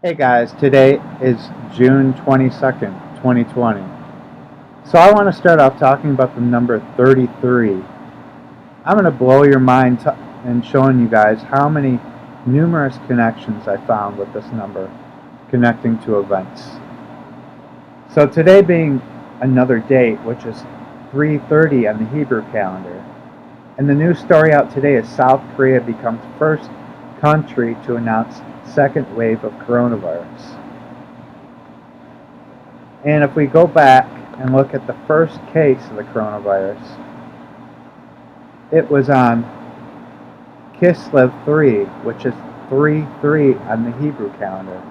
Hey guys, today is June 22nd, 2020. So I want to start off talking about the number 33. I'm going to blow your mind and showing you guys how many numerous connections I found with this number connecting to events. So today being another date, which is 3:30 on the Hebrew calendar. And the news story out today is South Korea becomes first country to announce second wave of coronavirus. And if we go back and look at the first case of the coronavirus, it was on Kislev 3, which is 3/3 on the Hebrew calendar.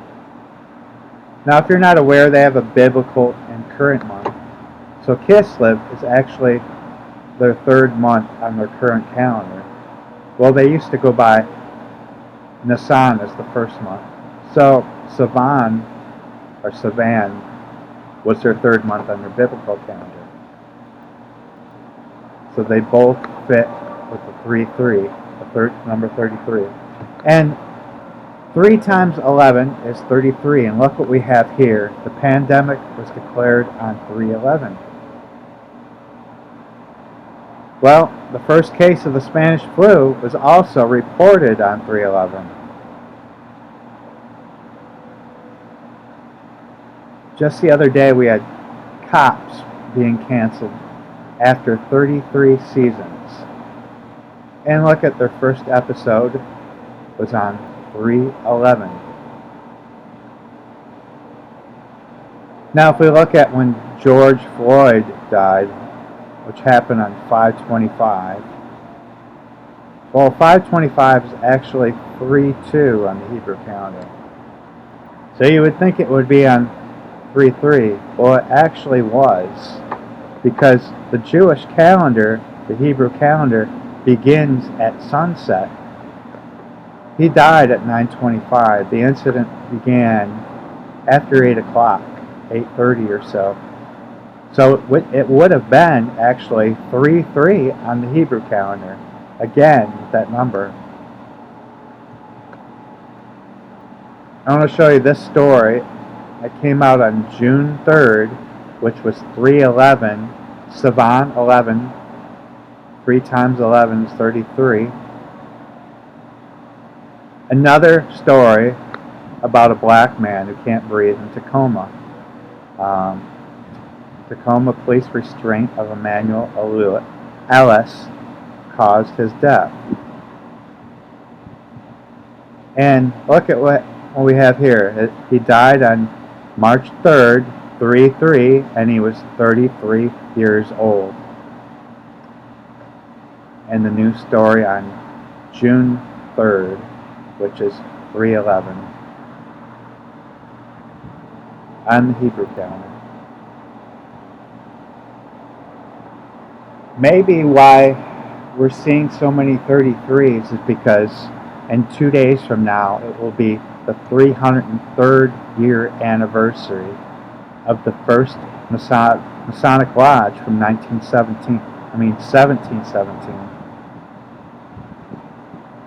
Now, if you're not aware, they have a biblical and current month. So Kislev is actually their third month on their current calendar. Well, they used to go by Nisan as the first month. So Sivan was their third month on their biblical calendar. So they both fit with the 3/3, the number 33. And 3 times 11 is 33. And look what we have here. The pandemic was declared on 3/11. Well, the first case of the Spanish flu was also reported on 3/11. Just the other day we had Cops being canceled after 33 seasons. And look at their first episode was on 3/11. Now if we look at when George Floyd died, which happened on 5/25, well, 5/25 is actually 3/2 on the Hebrew calendar. So you would think it would be on 3/3. Well, it actually was, because the Jewish calendar, the Hebrew calendar, begins at sunset. He died at 9:25. The incident began after 8 o'clock, 8:30 or so. So it would have been actually 3/3 on the Hebrew calendar. Again, that number. I want to show you this story. It came out on June 3rd, which was 3/11. Sivan 11. 3 times 11 is 33. Another story about a black man who can't breathe in Tacoma. Tacoma police restraint of Emmanuel Ellis caused his death. And look at what we have here. He died on March 3rd, 3/3, and he was 33 years old. And the news story on June 3rd, which is 3/11, on the Hebrew calendar. Maybe why we're seeing so many 33s is because in 2 days from now it will be the 303rd year anniversary of the first Masonic Lodge from 1717.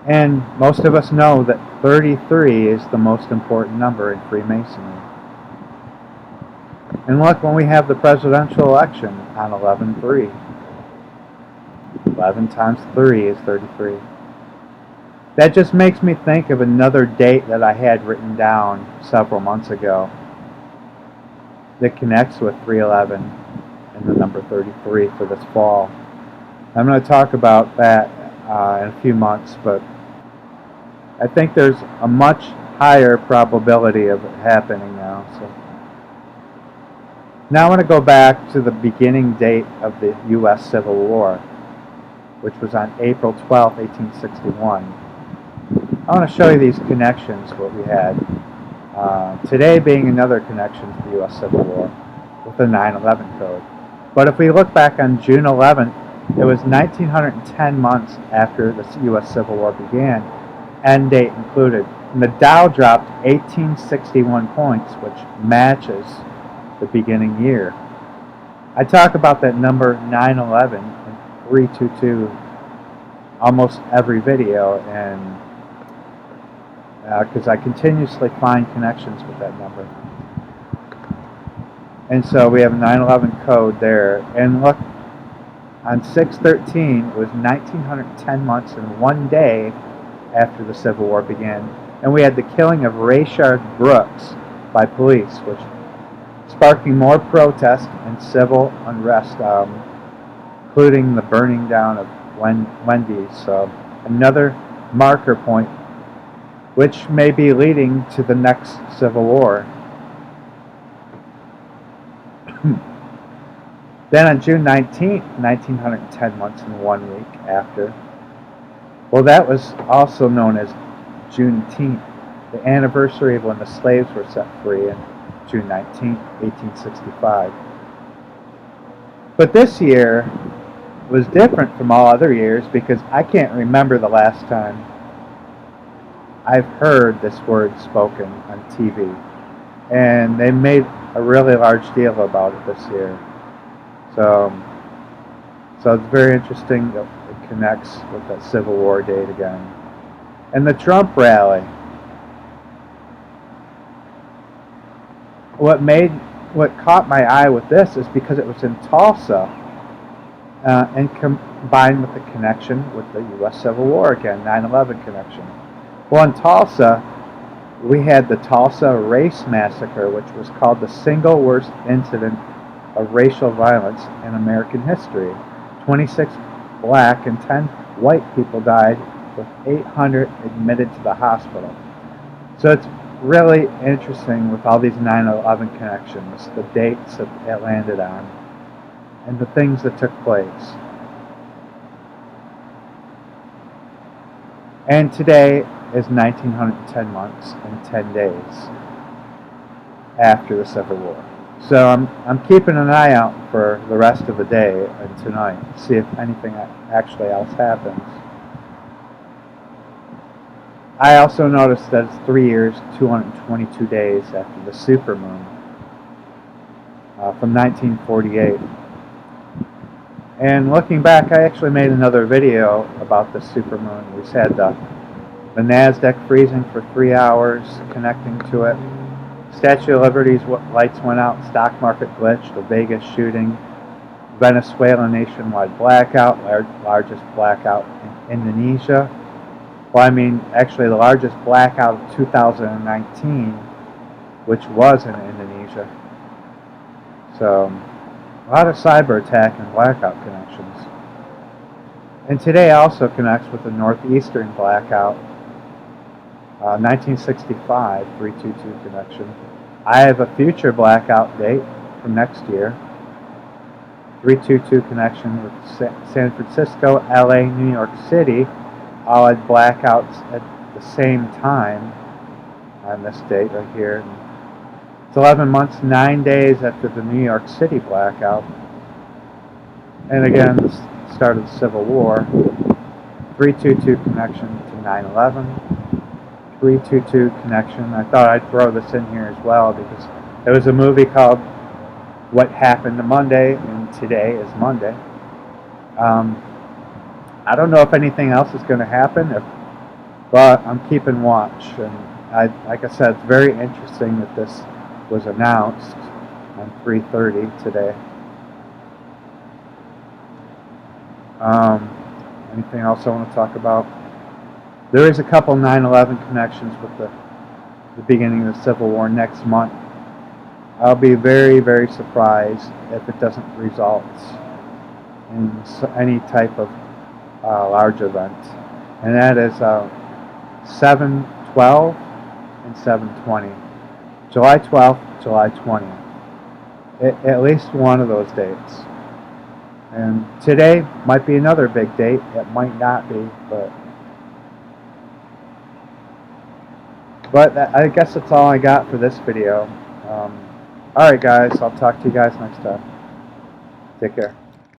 And most of us know that 33 is the most important number in Freemasonry. And look, when we have the presidential election on 11/3, 11 times 3 is 33. That just makes me think of another date that I had written down several months ago that connects with 3/11 and the number 33 for this fall. I'm going to talk about that in a few months, but I think there's a much higher probability of it happening now. So now I want to go back to the beginning date of the U.S. Civil War, which was on April 12, 1861. I want to show you these connections, what we had. Today being another connection to the U.S. Civil War with the 9/11 code. But if we look back on June 11th, it was 1910 months after the U.S. Civil War began, end date included. And the Dow dropped 1861 points, which matches the beginning year. I talk about that number 9/11 and 322 almost every video, and because I continuously find connections with that number. And so we have a 9/11 code there. And look, on 6/13, it was 1910 months and 1 day after the Civil War began. And we had the killing of Rayshard Brooks by police, which sparking more protest and civil unrest, including the burning down of Wendy's. So another marker point, which may be leading to the next Civil War. Then on June 19th, 1910 months and 1 week after, well, that was also known as Juneteenth, the anniversary of when the slaves were set free in June 19th, 1865. But this year was different from all other years because I can't remember the last time I've heard this word spoken on TV. And they made a really large deal about it this year. So it's very interesting that it connects with that Civil War date again. And the Trump rally. What caught my eye with this is because it was in Tulsa, and combined with the connection with the U.S. Civil War again, 9/11 connection. Well, in Tulsa, we had the Tulsa Race Massacre, which was called the single worst incident of racial violence in American history. 26 black and 10 white people died, with 800 admitted to the hospital. So it's really interesting with all these 9/11 connections, the dates that it landed on, and the things that took place. And today is 1910 months and 10 days after the Civil War. So I'm keeping an eye out for the rest of the day and tonight to see if anything actually else happens. I also noticed that it's 3 years, 222 days after the supermoon from 1948. And looking back, I actually made another video about the supermoon. We had the NASDAQ freezing for 3 hours, connecting to it. Statue of Liberty's lights went out, stock market glitch, the Vegas shooting, Venezuela nationwide blackout, largest blackout in Indonesia. Well, I mean, actually the largest blackout of 2019, which was in Indonesia. So, a lot of cyber attack and blackout connections. And today also connects with the northeastern blackout, 1965, 322 connection. I have a future blackout date from next year. 322 connection with San Francisco, LA, New York City, all had blackouts at the same time on this date right here. It's 11 months, 9 days after the New York City blackout. And again, the start of the Civil War. 322 connection to 9/11. 322 connection. I thought I'd throw this in here as well because there was a movie called What Happened to Monday, and today is Monday. I don't know if anything else is going to happen, but I'm keeping watch. And like I said, it's very interesting that this was announced on 3:30 today. Anything else I want to talk about? There is a couple 9/11 connections with the beginning of the Civil War next month. I'll be very, very surprised if it doesn't result in any type of large event. And that is 7/12 and 7/20. July 12th, July 20th. At least one of those dates. And today might be another big date. It might not be, but I guess that's all I got for this video. Alright guys, I'll talk to you guys next time. Take care.